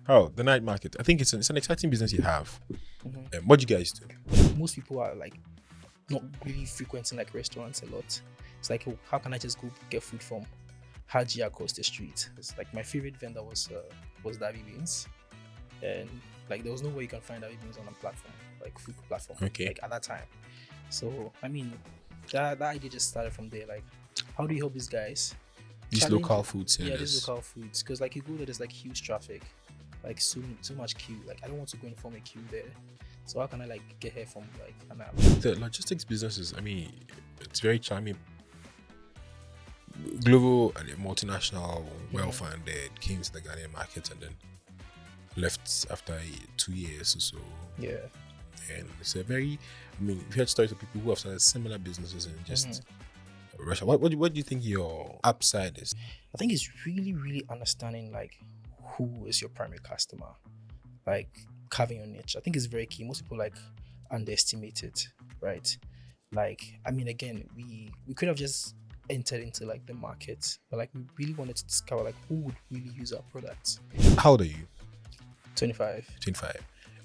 Oh, the night market. I think it's an exciting business you have. Mm-hmm. What do you guys do? Most people are like not really frequenting like restaurants a lot. It's like, oh, how can I just go get food from Hajia across the street? It's like my favorite vendor was Daavi Beans, and like there was no way you can find Daavi Beans on a platform, like food platform, Okay. like at that time. So I mean, that idea just started from there. Like, how do you help these guys? These Challenge- local food sellers. Yeah, these local foods, because like you go there, there's like huge traffic, like so much queue. Like I don't want to go and form a queue there. So how can I like get here from like an app? The logistics businesses, I mean, it's very charming. Global and multinational, well-funded, came to the Ghanaian market and then left after 2 years or so. Yeah. And it's a very, I mean, we've heard stories of people who have started similar businesses in just Russia. What do you think your upside is? I think it's really understanding like who is your primary customer, like carving your niche. I think it's very key. Most people like underestimate it, right? Like, I mean, again, we could have just entered into like the market, but like we really wanted to discover like who would really use our products. How old are you? 25. 25.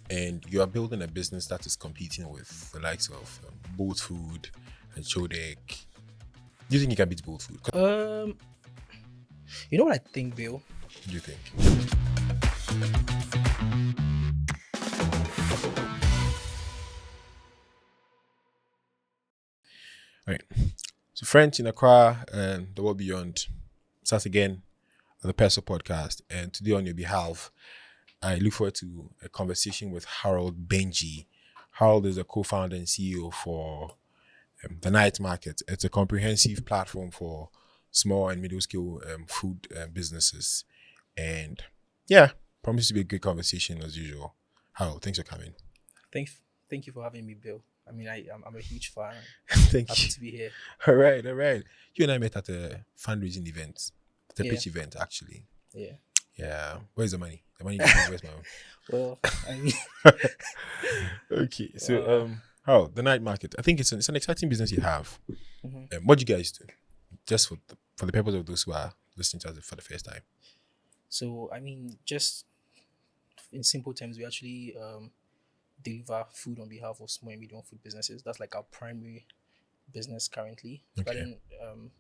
And you are building a business that is competing with the likes of Bolt Food and Chodek. Do you think you can beat Bolt Food? You know what I think, Bill? What do you think? All right. So, friends in Accra and the world beyond, starts again on the Peswa Podcast. And today, on your behalf, I look forward to a conversation with Harold Benji. Harold is a co-founder and CEO for the Night Market. It's a comprehensive platform for small and middle-scale food businesses. And yeah, promises to be a good conversation as usual. Harold, thanks for coming. Thank you for having me, Bill. I mean, I'm a huge fan. Thank Happy you. to be here. All right. You and I met at a fundraising event, the Yeah. pitch event, actually. Yeah. Yeah. Where's the money? The money. Where's my money? Well, I mean, Okay. So, Harold, the night market. I think it's an exciting business you have. What do you guys do? Just for the purpose of those who are listening to us for the first time. so I mean, just in simple terms, we actually deliver food on behalf of small and medium food businesses. That's like our primary business currently. But Okay. then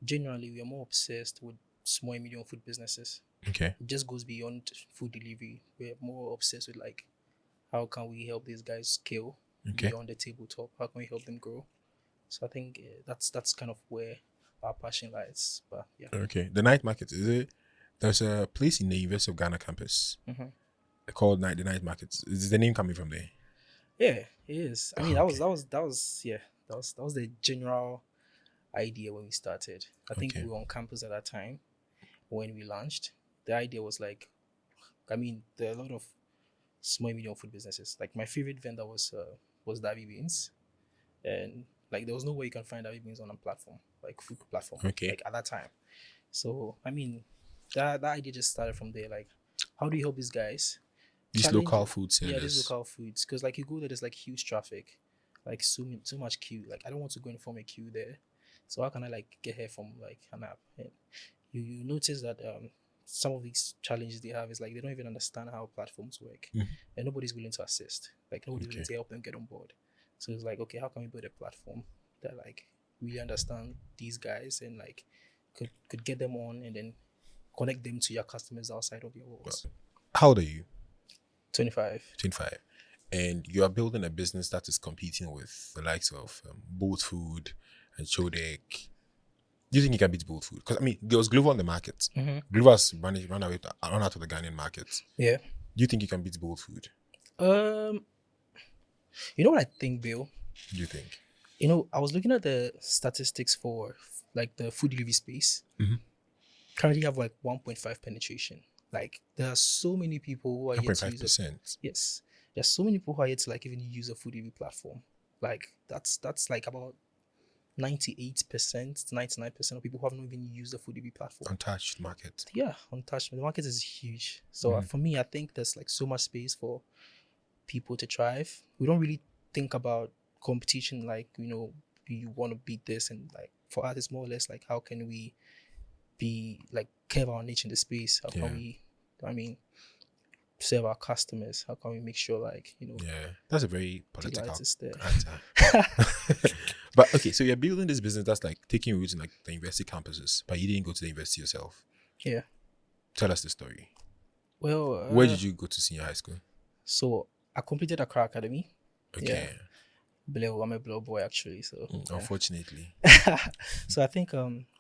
generally, we are more obsessed with small and medium food businesses. Okay. It just goes beyond food delivery. We're more obsessed with like how can we help these guys scale Okay. beyond the tabletop? How can we help them grow? So I think that's kind of where our passion lies. But yeah. Okay. The night market, is it? There's a place in the University of Ghana campus called the Night Market. Is the name coming from there? Yeah, it is. I mean, Okay. that was the general idea when we started. I think Okay. we were on campus at that time when we launched. The idea was like, I mean, there are a lot of small and medium food businesses. Like my favorite vendor was Daavi Beans, and like there was no way you can find Daavi Beans on a platform, like food platform, Okay. like at that time. So I mean, that idea just started from there. Like, how do you help these guys? These Challenge- local food sellers. Yeah, these local foods, because like you go there, there's like huge traffic, like so much queue. Like I don't want to go and form a queue there. So how can I like get here from like an app? And you notice that some of these challenges they have is like they don't even understand how platforms work, and nobody's willing to assist. Like nobody's willing to help them get on board. So it's like, okay, how can we build a platform that like really understand these guys and like could get them on and then connect them to your customers outside of your walls. How old are you? 25. 25. And you are building a business that is competing with the likes of Bolt Food and Chodek. Do you think you can beat Bolt Food? Because I mean, there was Glovo on the market. Glovo has run out of the Ghanaian market. Yeah. Do you think you can beat Bolt Food? You know what I think, Bill? What do you think? You know, I was looking at the statistics for like the food delivery space. Currently have like 1.5 penetration. Like there are so many people who are yet to use 1.5%. Yes. There's so many people who are yet to like even use a food delivery platform. Like that's like about 98% to 99% of people who have not even used the food delivery platform. Untouched market. Yeah, untouched. The market is huge. So for me, I think there's like so much space for people to thrive. We don't really think about competition like, you know, you want to beat this, and like for us it's more or less like how can we be like carve our niche in the space? How can we, I mean, serve our customers? How can we make sure, like, Yeah, that's a very the political light is there? answer. But okay, so you're building this business that's like taking roots in like the university campuses, but you didn't go to the university yourself. Yeah. Tell us the story. Well, Where did you go to senior high school? so I completed Accra Academy. Okay. I'm a Blow boy actually. So Unfortunately. so I think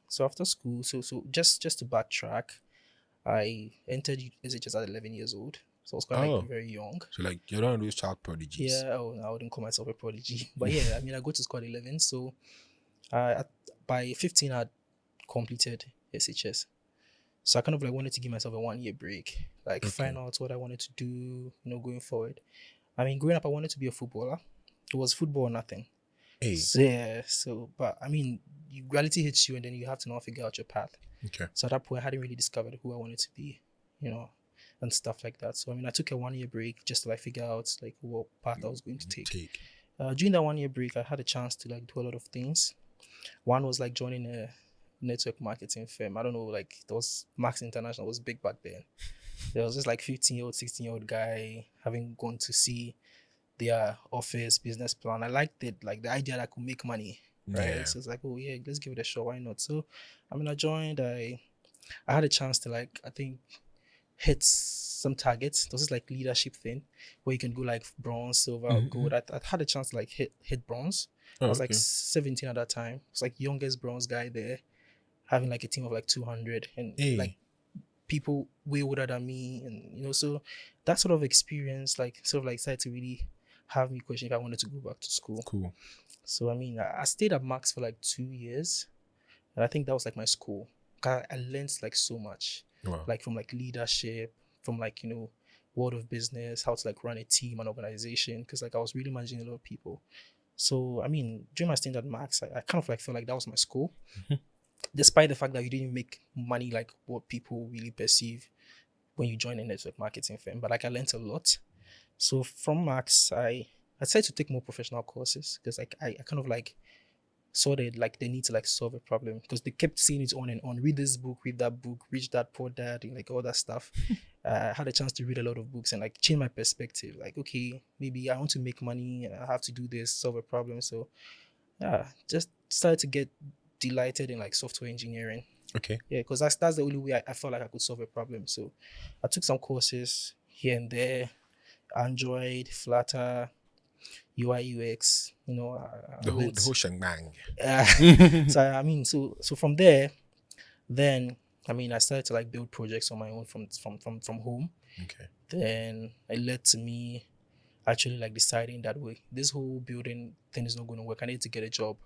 so after school, so just to backtrack, I entered SHS at 11 years old. So I was quite like very young. So like you're one of those child prodigies. Yeah, I wouldn't call myself a prodigy. But yeah, I mean I go to school at 11. So by 15 I completed SHS. So I kind of like wanted to give myself a 1 year break, like find out what I wanted to do, going forward. I mean, growing up, I wanted to be a footballer. It was football or nothing. Hey. But I mean, reality hits you and then you have to now figure out your path. Okay. So at that point, I hadn't really discovered who I wanted to be, and stuff like that. So I mean, I took a 1 year break just to like figure out like what path I was going to take. During that 1 year break, I had a chance to like do a lot of things. One was like joining a network marketing firm. I don't know, like there was Max International was big back then. There was this like 15-year-old, 16-year-old guy having gone to see their office business plan. I liked it, like the idea that I could make money, right? Yeah. So it's like, oh yeah, let's give it a shot. Why not? So I mean, I joined. I had a chance to like, I think, hit some targets. There was this like leadership thing where you can go like bronze, silver, or gold. I had a chance to like hit bronze. I was like 17 at that time. I was like youngest bronze guy there, having like a team of like 200 and like people way older than me, and so that sort of experience like sort of like started to really have me question if I wanted to go back to school. Cool. So I mean, I stayed at Max for like 2 years, and I think that was like my school. I learned like so much, like from like leadership, from like world of business, how to like run a team and organization, because like I was really managing a lot of people. So I mean, during my stint at Max, I kind of like felt like that was my school. Despite the fact that you didn't make money like what people really perceive when you join a network marketing firm. But like I learned a lot. So from Max, I decided to take more professional courses because like I kind of like saw that like they need to like solve a problem, because they kept seeing it on and on. Read this book, read that book, reach that, poor dad, and like all that stuff. I had a chance to read a lot of books and like change my perspective. Like, okay, maybe I want to make money. I have to do this, solve a problem. So yeah, just started to get delighted in like software engineering. Okay. Yeah, because that's the only way I felt like I could solve a problem. So I took some courses here and there, Android, Flutter, UI UX, the whole shebang. So I mean, so from there, then I mean, I started to like build projects on my own from home. Okay. Then it led to me actually like deciding that way, this whole building thing is not going to work. I need to get a job.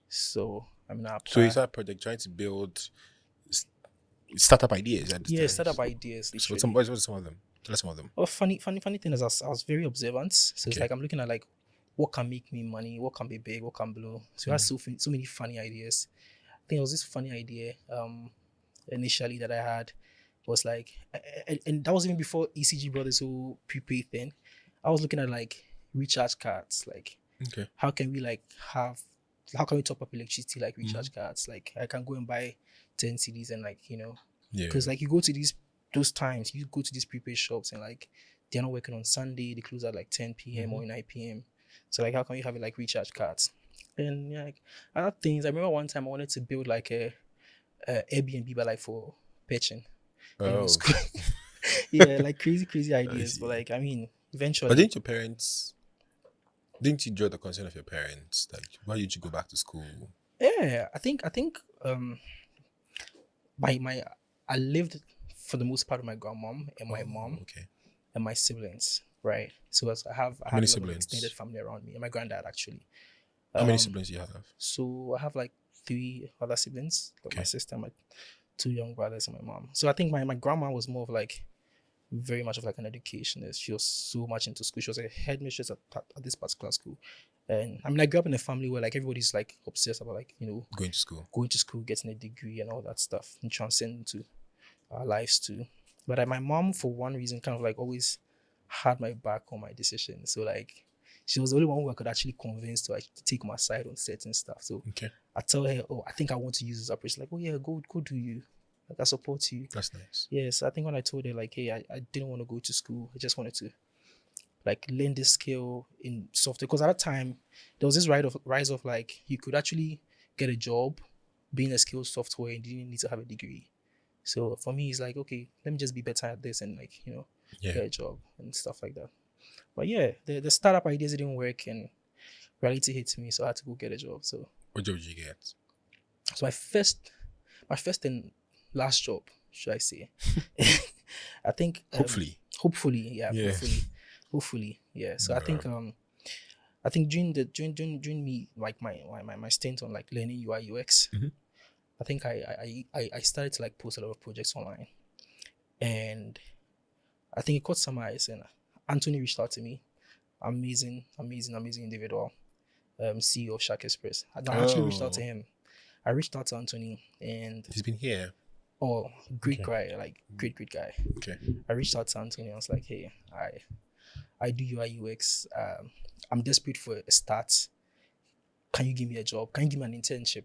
So I mean, so you started a project trying to build startup ideas. Startup ideas. So what are some of them? Tell us some of them. Oh, funny thing is, I was very observant. So it's like I'm looking at like what can make me money, what can be big, what can blow. So I had so many funny ideas. I think it was this funny idea initially that I had was like, and that was even before ECG Brothers who prepaid thing. I was looking at like recharge cards, like how can we top up electricity like recharge cards? Like I can go and buy 10 CDs and like because like you go to those times, you go to these prepaid shops and like they're not working on Sunday, they close at like 10 p.m. or 9 p.m. So like how can you have it like recharge cards? And like other things, I remember one time I wanted to build like a Airbnb but like for pitching. Yeah, like crazy ideas. But like I mean eventually. But didn't you enjoy the concern of your parents? Like why did you go back to school? Yeah, I think I lived for the most part with my grandmom and my mom and my siblings, right? So I have How many siblings? Extended family around me and my granddad actually. How many siblings do you have? So I have like 3 other siblings, like my sister, my 2 young brothers, and my mom. So I think my grandma was more of like very much of like an educationist. She was so much into school. She was a headmistress at this particular school. And I mean, I grew up in a family where like everybody's like obsessed about like, going to school, getting a degree and all that stuff, and transcend into our lives too. But my mom, for one reason, kind of like always had my back on my decision. So like, she was the only one who I could actually convince to like take my side on certain stuff. So I tell her, oh, I think I want to use this approach. Like, oh yeah, go do you. Like, I support you. That's nice. Yes, I think when I told her like, hey, I didn't want to go to school. I just wanted to like learn this skill in software, because at that time there was this rise of like you could actually get a job being a skilled software and you didn't need to have a degree. So for me, it's like, okay, let me just be better at this and like, Yeah. get a job and stuff like that. But yeah, the startup ideas didn't work and reality hit me, so I had to go get a job. So What job did you get? so my first and last job, should I say? I think hopefully, yeah. Hopefully, yeah. So I think during me like my stint on like learning UI UX, I think I started to like post a lot of projects online, and I think it caught some eyes, and Anthony reached out to me. Amazing individual, CEO of Shark Express. I actually reached out to him. I reached out to Anthony, and he's been here. Oh, great guy, like great guy. Okay. I reached out to Anthony. I was like, hey, I do UI UX. I'm desperate for a start. Can you give me a job? Can you give me an internship?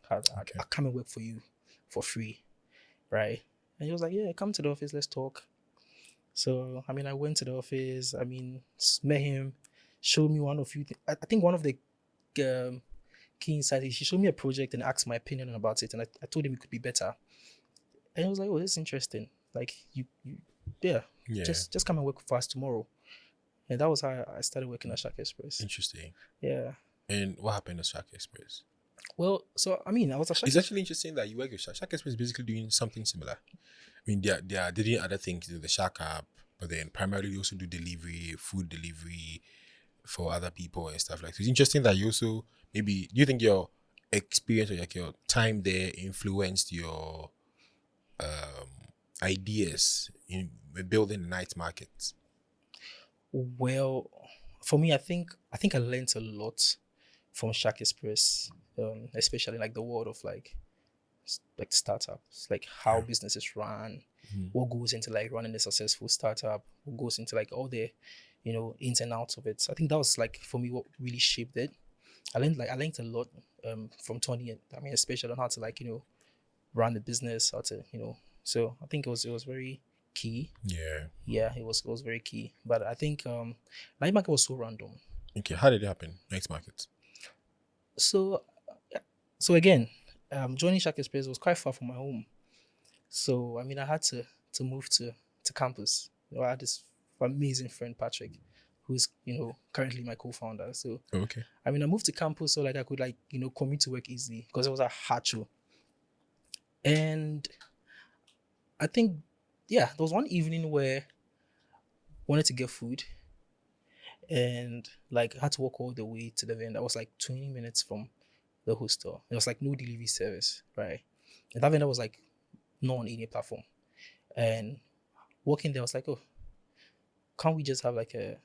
I come and work for you for free, right? And he was like, yeah, come to the office. Let's talk. So, I mean, I went to the office. I mean, met him, showed me one of few things. I think one of the key insights is he showed me a project and asked my opinion about it. And I told him it could be better. And he was like, oh, this is interesting. Like, just come and work for us tomorrow. And that was how I started working at Shark Express. Interesting. Yeah. And what happened at Shark Express? Well, so, I mean, I was at Shark It's actually interesting that you work with Shark. Shark Express is basically doing something similar. I mean, they're doing other things, the Shark app, but then primarily they also do delivery, food delivery for other people and stuff like that. So it's interesting that you also, maybe, do you think your experience or like your time there influenced your ideas in building the night markets? Well, for me, I think I learned a lot from Shark Express, especially like the world of like startups, like how businesses run, what goes into like running a successful startup, what goes into like all the, ins and outs of it. So I think that was like for me what really shaped it. I learned a lot from Tony. I mean, especially on how to like run the business, how to So I think it was very key. Yeah, it was very key. But I think night market was so random. Okay, how did it happen? Night market. So again, joining Shark Express was quite far from my home. So I mean, I had to move to campus. I had this amazing friend Patrick, who's currently my co-founder. So okay, I mean, I moved to campus so like I could like commute to work easily because it was a hard show. And I think there was one evening where I wanted to get food, and like I had to walk all the way to the vendor. I was like 20 minutes from the hostel. There was like no delivery service, right? And that vendor was like not on any platform. And walking there, I was like, oh, can't we just have like a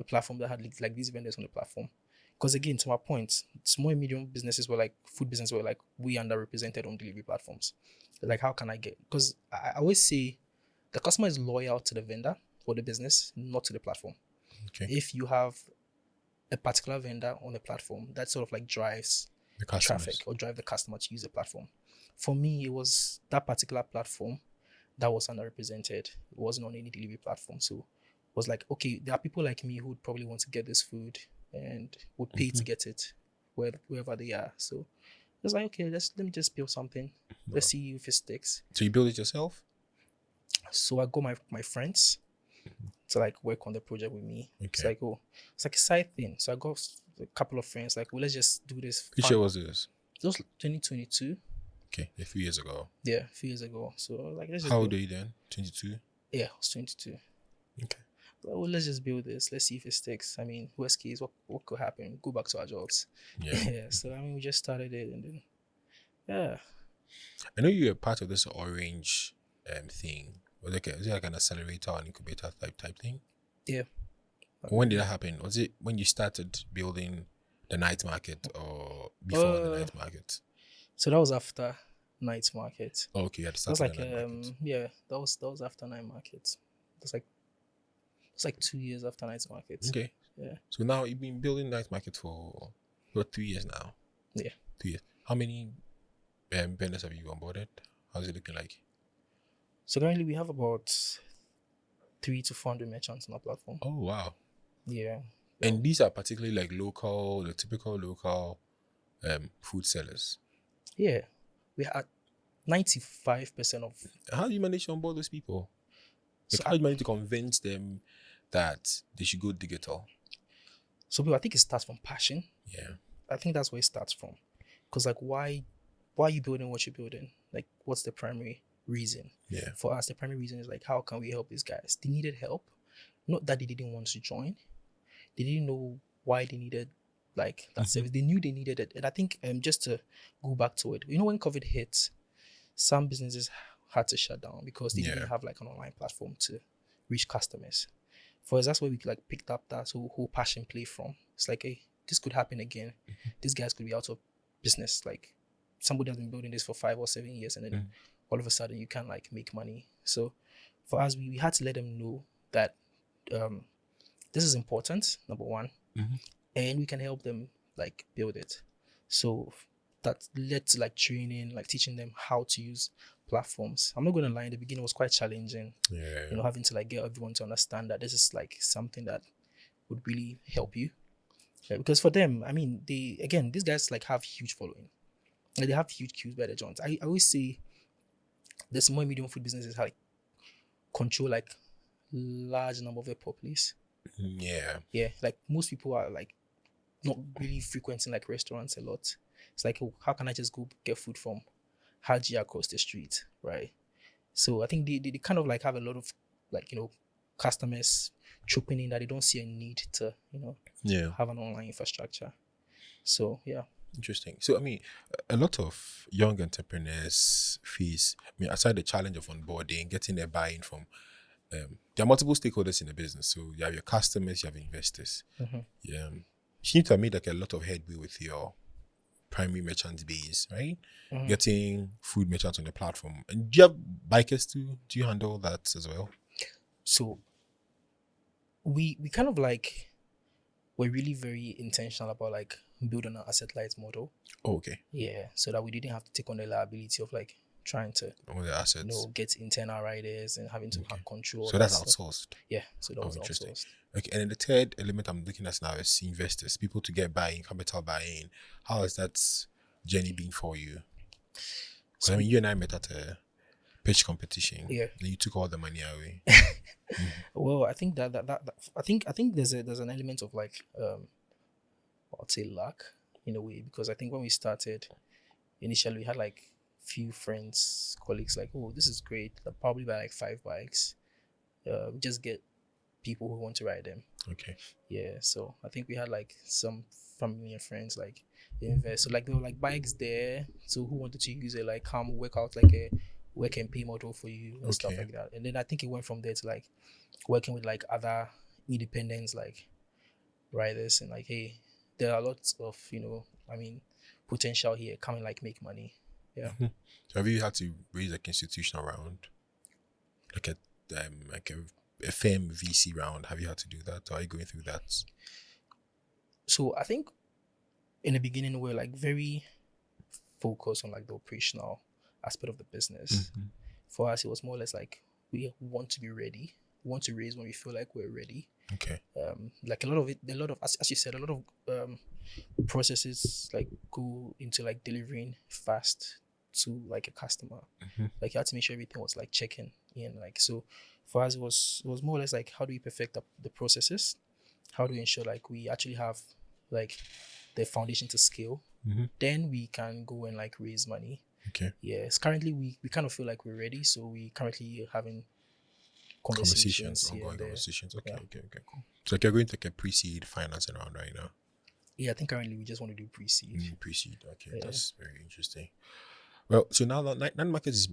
platform that had like these vendors on the platform? Because again, to my point, small and medium businesses were like food business were like we underrepresented on delivery platforms. Like, how can I get? Because I always say the customer is loyal to the vendor or the business, not to the platform. Okay. If you have a particular vendor on the platform, that sort of like drives the traffic or drive the customer to use the platform. For me, it was that particular platform that was underrepresented. It wasn't on any delivery platform. So it was like, okay, there are people like me who would probably want to get this food and would pay to get it wherever they are. So I was like, okay, let me just build something. Let's see if it sticks. So you build it yourself? So I got my friends to like work on the project with me. Okay. It's like, it's like a side thing. So I got a couple of friends like, well, let's just do this. Which year was this? It was 2022. Okay, a few years ago. Yeah, a few years ago. So I was like, let's just How old are you then? 22? Yeah, I was 22. Okay. Well, let's just build this. Let's see if it sticks. I mean, worst case, what could happen? Go back to our jobs. Yeah. So I mean, we just started it, and then I know you were part of this orange thing. Was it like an accelerator or an incubator type thing? Yeah. When did that happen? Was it when you started building the night market or before the night market? So that was after night market. Oh, okay, yeah, that was like that was after night market. It's like 2 years after night market. Okay. Yeah. So now you've been building night market for 3 years now. Yeah. 2 years. How many vendors have you onboarded? How's it looking like? So currently we have about 300 to 400 merchants on our platform. Oh wow. Yeah. And these are particularly like local, the typical local food sellers. Yeah. We had 95% of. How do you manage to onboard those people? Like, So how do you manage to convince them that they should go digital? So people, I think it starts from passion. Yeah. I think that's where it starts from. Because like why are you building what you're building? Like what's the primary reason? Yeah. For us, the primary reason is like how can we help these guys? They needed help. Not that they didn't want to join. They didn't know why they needed like that service. They knew they needed it. And I think just to go back to it, when COVID hit, some businesses had to shut down because they didn't have like an online platform to reach customers. For us, that's where we like picked up that whole passion play from. It's like, hey, this could happen again. These guys could be out of business. Like somebody has been building this for 5 or 7 years, and then all of a sudden you can like make money. So for us, we had to let them know that this is important, number one, and we can help them like build it. So that led to like training, like teaching them how to use platforms. I'm not going to lie, in the beginning it was quite challenging. Yeah. Having to like get everyone to understand that this is like something that would really help you. Because for them, I mean, these guys like have huge following. Like, they have huge queues by the joints. I always say the small and medium food businesses like control like large number of their populace. Yeah. Yeah, like most people are like not really frequenting like restaurants a lot. It's like, oh, how can I just go get food from Hajia across the street, right? So I think they kind of like have a lot of like, customers trooping in that they don't see a need to, have an online infrastructure. So yeah. Interesting. So I mean, a lot of young entrepreneurs face, aside the challenge of onboarding, getting their buy-in from there are multiple stakeholders in the business. So you have your customers, you have investors. Yeah. You seem to have made like a lot of headway with your primary merchant base, right? Getting food merchants on the platform. And do you have bikers too? Do you handle that as well? So we kind of like were really very intentional about like building an asset light model. Oh, okay. Yeah. So that we didn't have to take on the liability of like trying to all the assets, get internal riders and having to have control. So that's outsourced. Yeah. So that was interesting. Outsourced. Okay. And then the third element I'm looking at now is investors, people to get buy-in, capital buy-in. How has that journey been for you? So I mean, you and I met at a pitch competition. Yeah. And you took all the money away. Well, I think that I think there's an element of like I'll say luck in a way, because I think when we started initially we had like few friends, colleagues like, oh, this is great. I'll probably buy like 5 bikes. Just get people who want to ride them. Okay. Yeah. So I think we had like some family and friends like invest. So like there were like bikes there. So who wanted to use it, like come work out like a work and pay model for you and stuff like that. And then I think it went from there to like working with like other independents like riders and like, hey, there are lots of, potential here, come and like make money. Yeah. So have you had to raise like institutional round? Like a firm VC round? Have you had to do that? Or are you going through that? So I think in the beginning we're like very focused on like the operational aspect of the business. For us, it was more or less like we want to be ready. We want to raise when we feel like we're ready. Okay. Like a lot of as you said, a lot of processes like go into like delivering fast to like a customer. Like you had to make sure everything was like checking in. Like, so for us it was more or less like, how do we perfect the processes? How do we ensure like we actually have like the foundation to scale? Then we can go and like raise money. Okay. Yes. Currently we kind of feel like we're ready, so we currently having conversations ongoing conversations. Okay, Yeah. okay, cool. So like you're going to like a pre-seed financing round right now? Yeah, I think currently we just want to do pre-seed. Pre-seed, okay, that's very interesting. Well, so now that Nine Market is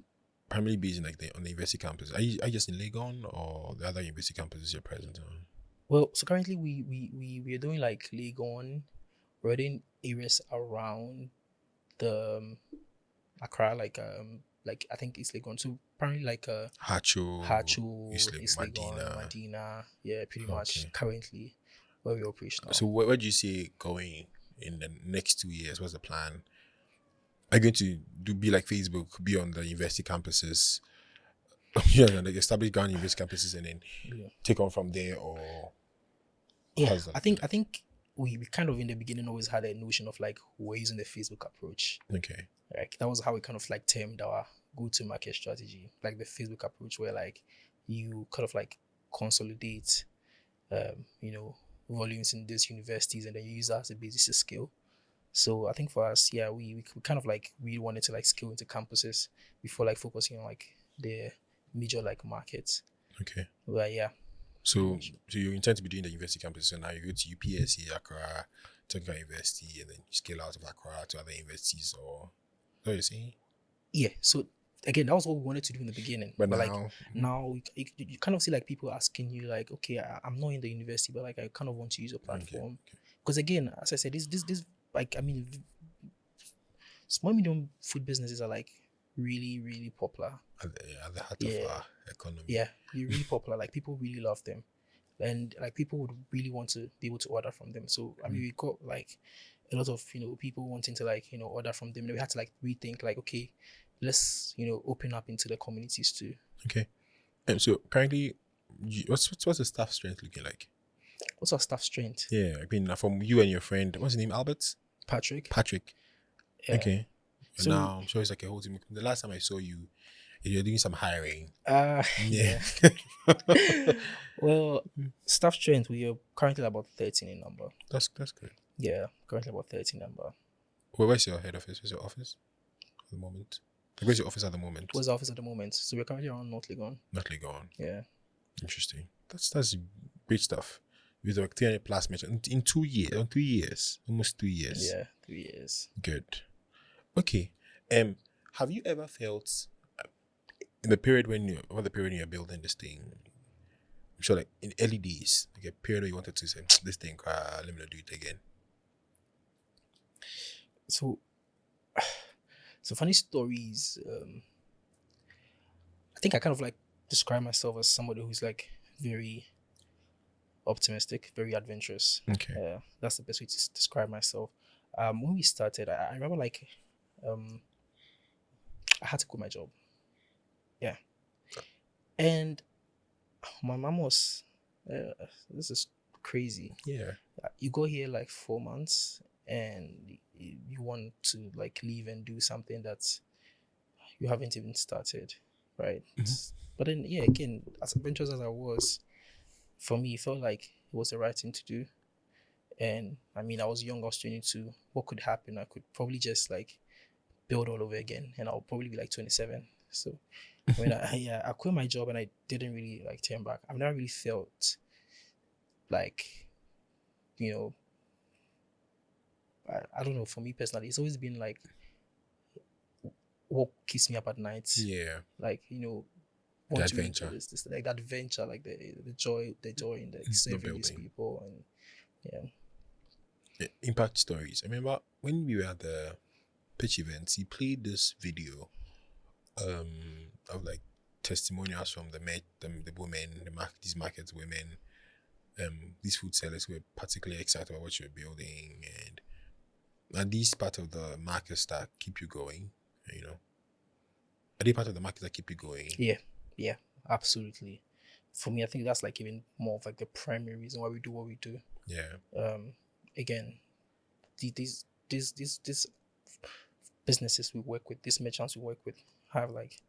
primarily based in like on the university campus. Are you just in Legon, or the other university campuses you're present on? Well, so currently we are doing like Legon. We're doing areas around the Accra, like I think East Legon. So apparently like Hacho, East Legon, Medina. Yeah, pretty much currently where we're operational. So where do you see it going in the next 2 years? What's the plan? Are you going to be like Facebook, be on the university campuses? Yeah, like establish Ghana university campuses and then Yeah. take on from there, or Yeah, how's that? I think we kind of in the beginning always had a notion of like we're using the Facebook approach. Okay. Like that was how we kind of like termed our go-to-market strategy, like the Facebook approach, where like you kind of like consolidate, volumes in these universities, and then you use that as a basis to scale. So I think for us, yeah, we kind of like we wanted to like scale into campuses before like focusing on like the major like markets. Okay. But yeah, So you intend to be doing the university campuses, so now you go to UPSC, Accra, Technical University, and then you scale out of Accra to other universities, or what you're saying? yeah. So again, that was what we wanted to do in the beginning. But like now, now you kind of see like people asking you like, okay, I'm not in the university, but like I kind of want to use your platform. Because again, as I said, this like, I mean, small medium food businesses are like really, really popular. at the heart of our economy. Yeah, they're really popular. Like people really love them, and like people would really want to be able to order from them. So I mean, we got like a lot of people wanting to like order from them. And we had to like rethink like, okay, let's open up into the communities too. Okay. So currently, what's the staff strength looking like? What's our staff strength? Yeah, I mean, from you and your friend, what's his name? Albert? Patrick. Yeah. Okay. So now I'm sure it's like a whole team. The last time I saw you, you're doing some hiring. Yeah. Well, staff strength, we are currently about 13 in number. That's good. Yeah, currently about 13 number. Well, where's your head office? Where's your office at the moment? Like, where's your office at the moment? Where's the office at the moment? So we're currently around North Legon. Not Legon. Yeah. Interesting. That's great stuff. With like 300 plus mention in 2 years, 3 years, almost 2 years. Yeah, 3 years. Good. Okay. Have you ever felt in the period when you're building this thing? I'm sure, like in early days, like a period where you wanted to say this thing, let me not do it again. So funny stories. I think I kind of like describe myself as somebody who's like very optimistic, very adventurous. Okay. That's the best way to describe myself. When we started, I remember like I had to quit my job. Yeah. And my mom was, this is crazy. Yeah. You go here like 4 months and you want to like leave and do something that you haven't even started, right? Mm-hmm. But then, yeah, again, as adventurous as I was, for me, it felt like it was the right thing to do. And I mean, I was young, I was 22. What could happen? I could probably just like build all over again, and I'll probably be like 27. So when I quit my job and I didn't really like turn back. I've never really felt like, I don't know, for me personally, it's always been like what keeps me up at night. Yeah. Like, the adventure. This like that adventure, like the joy in the serving these people, and yeah. Impact stories. I remember when we were at the pitch events, he played this video of like testimonials from the women, these market women, these food sellers who were particularly excited about what you're building, and these part of the markets that keep you going, are they part of the markets that keep you going? Yeah, absolutely. For me, I think that's like even more of like the primary reason why we do what we do. Yeah. Again, these businesses we work with, these merchants we work with, have like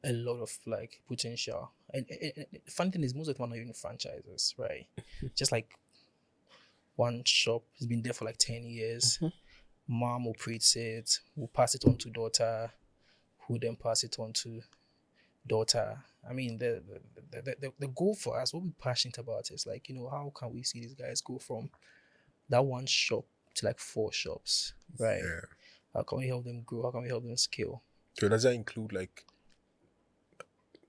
a lot of like potential. And the funny thing is, most of them are not even franchises, right? Just like one shop has been there for like 10 years. Mm-hmm. Mom operates it, will pass it on to daughter, who then pass it on to daughter. I mean, the goal for us, what we're passionate about is like, how can we see these guys go from that one shop to like 4 shops, right? Yeah. How can we help them grow? How can we help them scale? So does that include like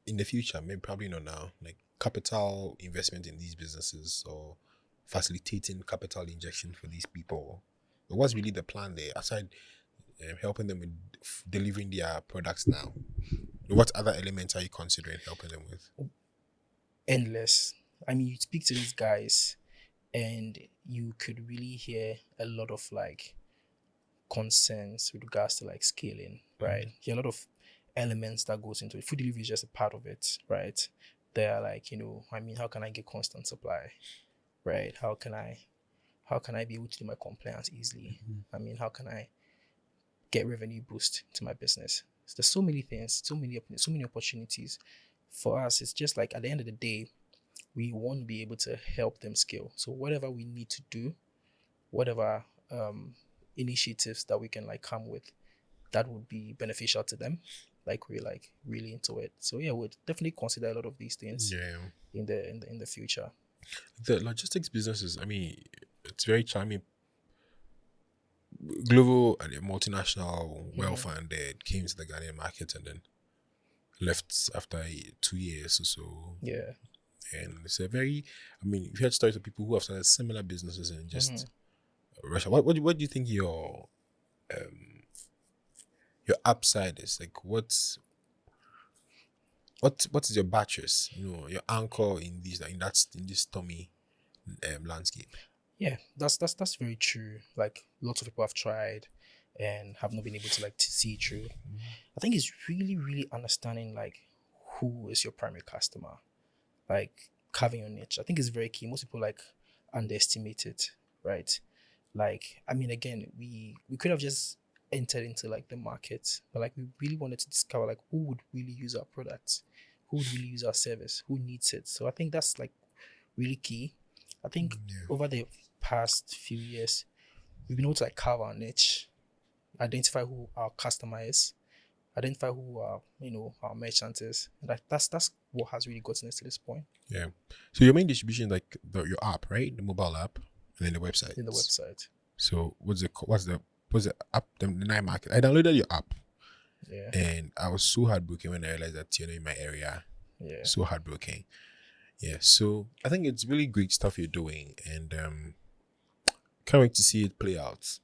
in the future, maybe probably not now, like capital investment in these businesses or facilitating capital injection for these people? But what's really the plan there aside helping them with delivering their products now? What other elements are you considering helping them with? Endless. I mean, you speak to these guys and you could really hear a lot of like concerns with regards to like scaling, right? Mm-hmm. Hear a lot of elements that goes into it. Food delivery is just a part of it, right? They are like, how can I get constant supply, right? How can I be able to do my compliance easily? How can I get revenue boost to my business? So there's so many things, so many opportunities. For us, it's just like at the end of the day, we want to be able to help them scale. So whatever we need to do, whatever initiatives that we can like come with, that would be beneficial to them. Like we're like really into it. So yeah, we'd definitely consider a lot of these things in the future. The logistics businesses, it's very charming. Global and multinational, well-funded, came to the Ghanaian market and then left after 2 years or so. Yeah. And it's a very, we've heard stories of people who have started similar businesses in just Russia. What do you think your upside is? Like, what is your buttress? Your anchor in this stormy landscape. Yeah, that's very true. Like lots of people have tried and have not been able to like to see through. I think it's really, really understanding like who is your primary customer, like carving your niche. I think it's very key. Most people like underestimate it, right? Like, again, we could have just entered into like the market, but like we really wanted to discover like who would really use our products, who would really use our service, who needs it. So I think that's like really key. I think over the past few years, we've been able to like carve our niche, identify who our customer is, identify who our merchant is. And that's what has really gotten us to this point. Yeah. So your main distribution is like your app, right? The mobile app, and then the website. In the website. So what's the app? The night market. I downloaded your app. Yeah. And I was so heartbroken when I realized that you're in my area. Yeah. So heartbroken. Yeah. So I think it's really great stuff you're doing, and can't wait to see it play out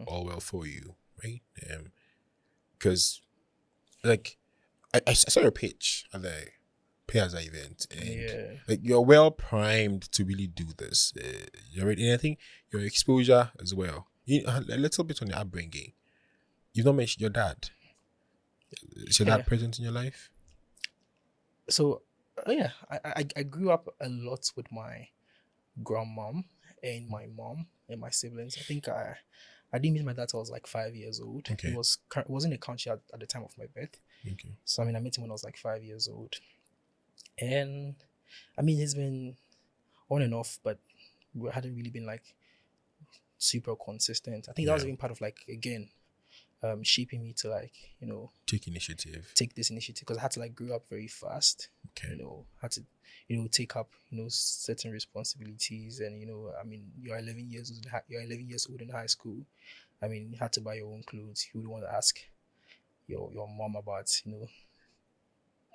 all well for you, right? Because like I saw your pitch at the Peswa event, and like you're well primed to really do this. You're ready, and I think your exposure as well. A little bit on your upbringing. You've not mentioned your dad. Is your dad present in your life? So I grew up a lot with my grandmom and my mom and my siblings. I think I didn't meet my dad till I was like 5 years old. Okay. He wasn't in the country at the time of my birth. Okay. So I met him when I was like 5 years old. And he's been on and off, but we hadn't really been like super consistent. I think that was even part of like, again, shaping me to like, take this initiative, because I had to like grow up very fast. Okay. Had to take up certain responsibilities, and you're 11 years old in high school. You had to buy your own clothes. You would want to ask your mom about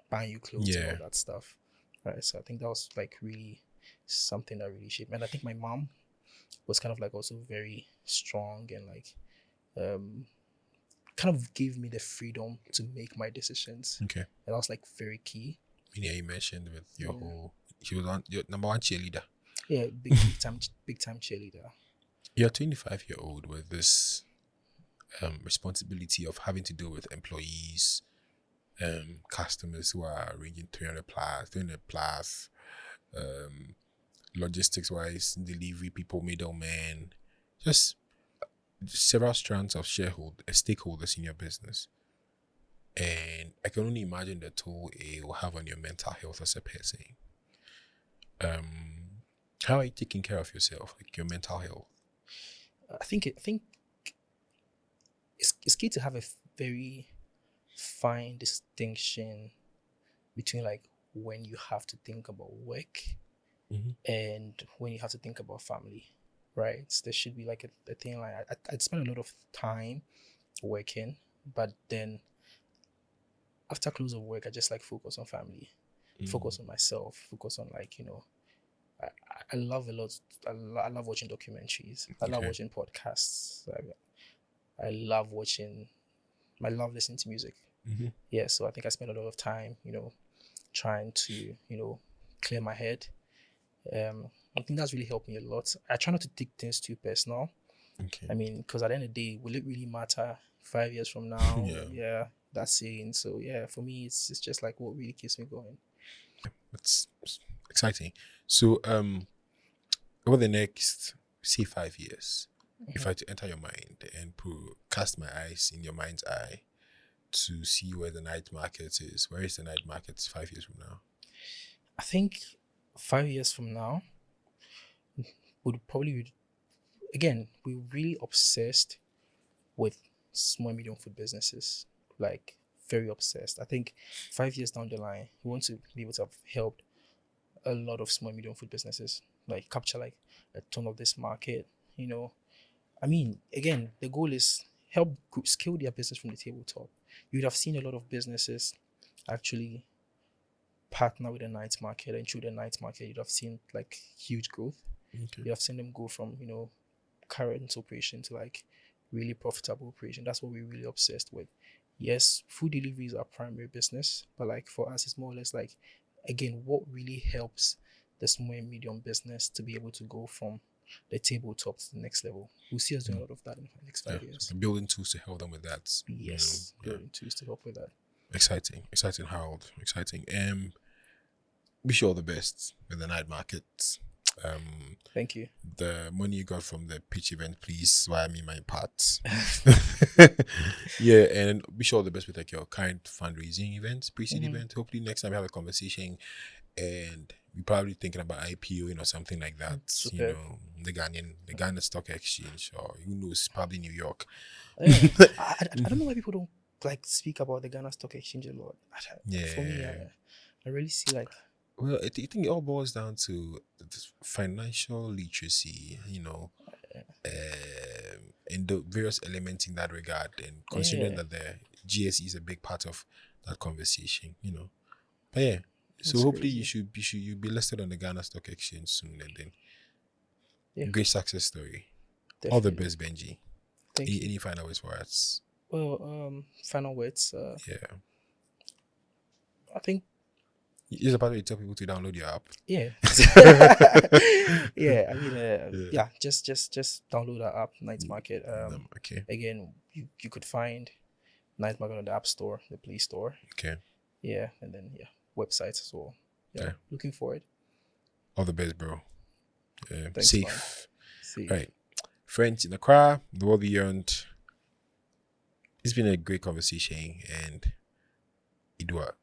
buying you clothes and all that stuff, right? So I think that was like really something that really shaped me. And I think my mom was kind of like also very strong and like kind of gave me the freedom to make my decisions. Okay. And that was like very key. You mentioned with your whole, she was on your number one cheerleader. Yeah, big time cheerleader. You're a 25-year-old with this responsibility of having to deal with employees, customers who are ranging 300 plus, logistics wise, delivery people, middlemen, just several strands of stakeholders in your business. And I can only imagine the toll it will have on your mental health as a person. How are you taking care of yourself, like your mental health? I think it's key to have a very fine distinction between like when you have to think about work and when you have to think about family, right? So there should be like a thing like I'd spend a lot of time working, but then after close of work, I just like focus on family, focus on myself, focus on like, I love a lot. I love watching documentaries. I love watching podcasts. I love listening to music. Yeah, so I think I spend a lot of time, trying to, clear my head. I think that's really helped me a lot. I try not to take things too personal. Okay. Because at the end of the day, will it really matter 5 years from now? Yeah. that saying. So yeah, for me, it's just like what really keeps me going. It's exciting. So over the next, say, 5 years, if I had to enter your mind and cast my eyes in your mind's eye to see where the night market is, where is the night market 5 years from now? I think 5 years from now would probably again, we're really obsessed with small and medium food businesses, like very obsessed. I think 5 years down the line, we want to be able to have helped a lot of small and medium food businesses, like capture like a ton of this market. You know, I mean, again, the goal is help groups scale their business from the tabletop. You'd have seen a lot of businesses actually partner with the night market, and through the night market, you'd have seen like huge growth. Okay. You have seen them go from current operation to like really profitable operation. That's what we're really obsessed with. Yes, food delivery is our primary business, but like for us, it's more or less like, again, what really helps the small and medium business to be able to go from the tabletop to the next level. We'll see us doing a lot of that in the next 5 years. So building tools to help them with that. Yes, building tools to help with that. Exciting, Harold. Exciting. Wish you all the best with the night market. Thank you. The money you got from the pitch event, please wire me my part. Yeah, and wish you all the best with like your current fundraising event, pre-seed event. Hopefully next time we have a conversation and we're probably thinking about IPO, or something like that. Super. The Ghana Stock Exchange, or who knows, probably New York. I don't know why people don't like speak about the Ghana Stock Exchange a lot. For me, I really see like. Well, I think it all boils down to financial literacy, and the various elements in that regard, and considering that the GSE is a big part of that conversation, But yeah, so That's hopefully crazy. you'll be listed on the Ghana Stock Exchange soon, and then great success story. Definitely. All the best, Benji. Thank you. Any final words for us? Well, final words. Yeah. I think. It's about to tell people to download your app. Yeah. I mean, just download our app, Night Market. Okay. Again, you could find Night Market on the App Store, the Play Store. Okay. Yeah, and then websites as well. Yeah. Looking forward. All the best, bro. Thanks, safe. See. Right. Friends in Accra, the world beyond. It's been a great conversation, and Idua.